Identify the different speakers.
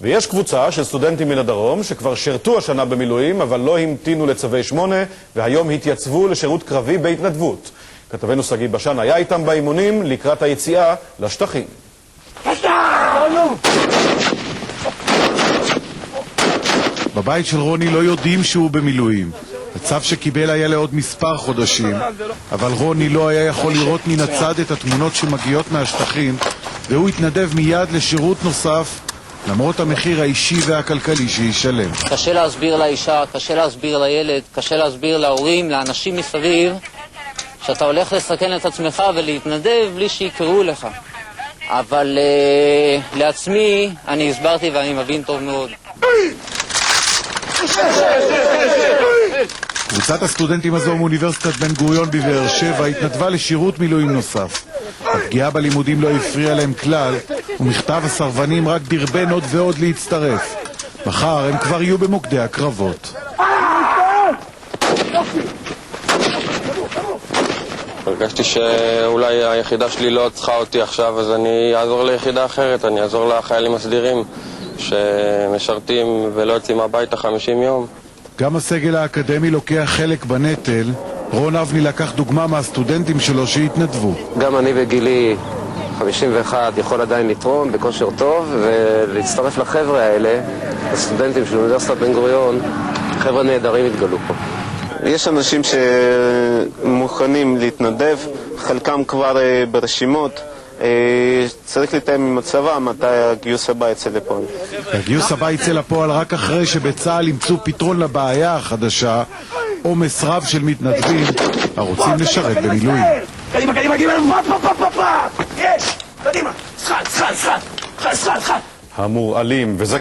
Speaker 1: ויש קבוצה של סטודנטים מן הדרום שכבר שרתו השנה במילואים, אבל לא המתינו לצווי 8, והיום התייצבו לשירות קרבי בהתנדבות. כתבנו סגי בשן היה איתם באימונים לקראת היציאה לשטחים.
Speaker 2: בבית של רוני לא יודעים שהוא במילואים. הצו שקיבל היה לעוד מספר חודשים, אבל רוני לא היה יכול לראות מן הצד את התמונות שמגיעות מהשטחים, והוא התנדב מיד לשירות נוסף, למרות המחיר האישי והכלכלי שישלם.
Speaker 3: קשה להסביר לאישה, קשה להסביר לילד, קשה להסביר להורים, לאנשים מסביב, שאתה הולך לסכן את עצמך ולהתנדב בלי שיקראו לך. אבל לעצמי אני הסברתי ואני מבין טוב מאוד.
Speaker 2: קבוצת הסטודנטים הזו מאוניברסיטת בן גוריון בבאר שבע התנדבה לשירות מילואים נוסף. הפגיעה בלימודים לא הפריעה להם כלל, ומכתב הסרבנים רק דרבן עוד ועוד להצטרף. מחר הם כבר יהיו במוקדי הקרבות.
Speaker 4: הרגשתי שאולי היחידה שלי לא צריכה אותי עכשיו, אז אני אעזור ליחידה אחרת, אני אעזור לחיילים הסדירים שמשרתים ולא יוצאים הביתה 50 יום.
Speaker 2: גם הסגל האקדמי לוקח חלק בנטל. רון אבני לקח דוגמה מהסטודנטים שלו שהתנדבו.
Speaker 5: גם אני בגילי 51 יכול עדיין לתרום בכושר טוב ולהצטרף לחבר'ה האלה, הסטודנטים של אוניברסיטת בן גוריון. חבר'ה נהדרים התגלו פה.
Speaker 6: יש אנשים שמוכנים להתנדב, חלקם כבר ברשימות. צריך לתאם עם הצבא מתי הגיוס הבא יצא לפועל.
Speaker 2: הגיוס הבא יצא לפועל רק אחרי שבצה"ל ימצאו פתרון לבעיה החדשה, עומס רב של מתנדבים הרוצים לשרת במילואים.
Speaker 7: קדימה, קדימה, קדימה, יש! קדימה! סחל!
Speaker 1: המורעלים, וזה